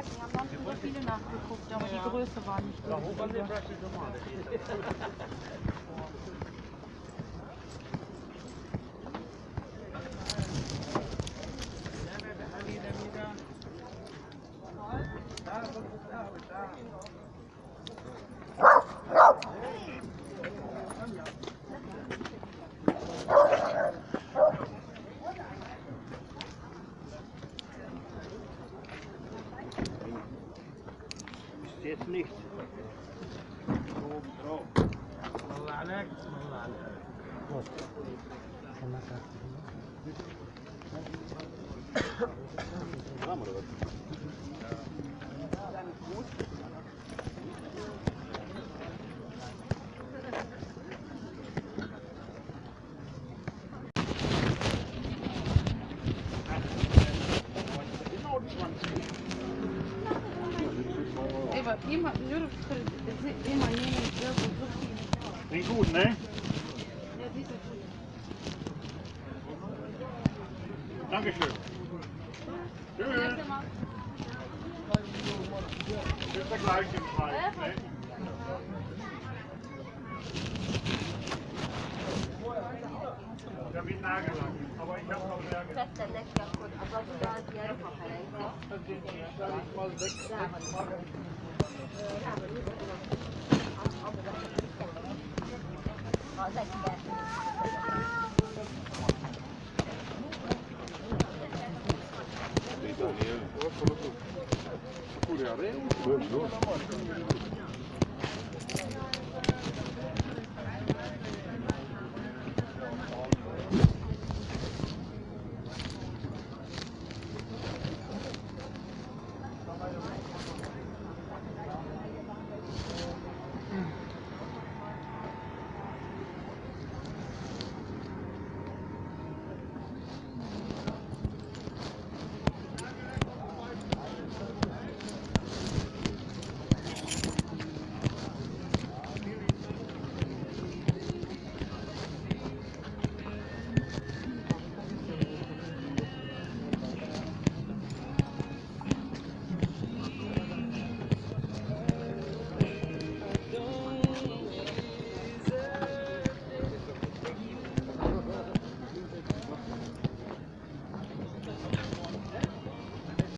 weiß nicht, haben sonst so viele nachgeguckt, aber die Größe war nicht so. Jetzt nicht. Ewa, ima, Jürgen, ima njene zrgo. Klingt gut, ne? Ja, die ist gut. Dankeschön. Tschüss. Bis der gleichen Preis, ne? Ich habe ihn nagelang, aber ich habe noch sehr gedacht. Daniel,